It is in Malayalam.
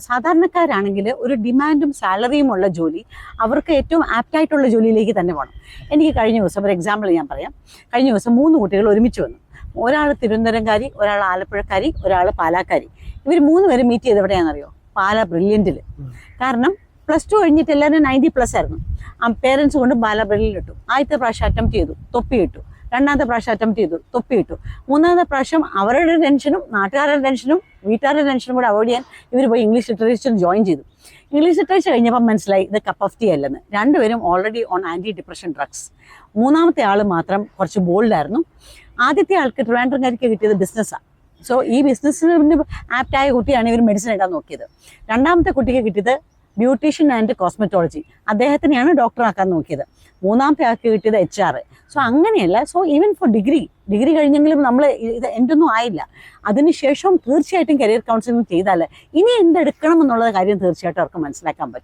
സാധാരണക്കാരാണെങ്കിൽ ഒരു ഡിമാൻഡും സാലറിയും ഉള്ള ജോലി അവർക്ക് ഏറ്റവും ആപ്റ്റായിട്ടുള്ള ജോലിയിലേക്ക് തന്നെ പോകണം. എനിക്ക് കഴിഞ്ഞ ദിവസം ഒരു എക്സാമ്പിൾ ഞാൻ പറയാം. കഴിഞ്ഞ ദിവസം 3 കുട്ടികൾ ഒരുമിച്ച് വന്നു. ഒരാൾ തിരുവനന്തപുരംകാരി, ഒരാൾ ആലപ്പുഴക്കാരി, ഒരാൾ പാലാക്കാരി. ഇവർ 3 പേരും മീറ്റ് ചെയ്ത് എവിടെയാണെന്നറിയോ? പാലാ ബ്രില്യൻറ്റിൽ. കാരണം +2 കഴിഞ്ഞിട്ട് എല്ലാവരും 90+ ആയിരുന്നു. പേരൻസ് കൊണ്ട് പാലാ ബ്രില്യൻറ്റിൽ ഇട്ടു. ആദ്യത്തെ പ്രാവശ്യം അറ്റംപ്റ്റ് ചെയ്തു, തൊപ്പി ഇട്ടു. രണ്ടാമത്തെ പ്രാവശ്യം അറ്റംപ്റ്റ് ചെയ്തു, തൊപ്പി ഇട്ടു. മൂന്നാമത്തെ പ്രാവശ്യം അവരുടെ ടെൻഷനും നാട്ടുകാരുടെ ടെൻഷനും വീട്ടുകാരുടെ ടെൻഷനും കൂടെ അവോയ്ഡ് ചെയ്യാൻ ഇവർ പോയി ഇംഗ്ലീഷ് ലിറ്ററേച്ചർ ജോയിൻ ചെയ്തു. ഇംഗ്ലീഷ് ലിറ്ററേച്ചർ കഴിഞ്ഞപ്പോൾ മനസ്സിലായി ഇത് കപ്പ് ഓഫ് ടീ അല്ലെന്ന്. രണ്ടുപേരും already on anti depression drugs. മൂന്നാമത്തെ ആൾ മാത്രം കുറച്ച് ബോൾഡായിരുന്നു. ആദ്യത്തെ ആൾക്ക് ട്രിവാൻഡ്രംകാരിക്ക് കിട്ടിയത് ബിസിനസ്സാണ്. സോ ഈ ബിസിനസ്സിന് ആപ്റ്റായ കുട്ടിയാണ് ഇവർ മെഡിസിൻ ഇടാൻ നോക്കിയത്. രണ്ടാമത്തെ കുട്ടിക്ക് കിട്ടിയത് ബ്യൂട്ടീഷ്യൻ ആൻഡ് കോസ്മെറ്റോളജി, അദ്ദേഹത്തിനെയാണ് ഡോക്ടറാക്കാൻ നോക്കിയത്. മൂന്നാമത്തെ ആൾക്ക് കിട്ടിയത് HR. സോ അങ്ങനെയല്ല. സോ ഈവൻ ഫോർ ഡിഗ്രി കഴിഞ്ഞെങ്കിലും നമ്മൾ ഇത് എന്തൊന്നും ആയില്ല. അതിനുശേഷം തീർച്ചയായിട്ടും കരിയർ കൗൺസിലിംഗ് ചെയ്താൽ ഇനി എന്തെടുക്കണം എന്നുള്ള കാര്യം തീർച്ചയായിട്ടും അവർക്ക് മനസ്സിലാക്കാൻ പറ്റും.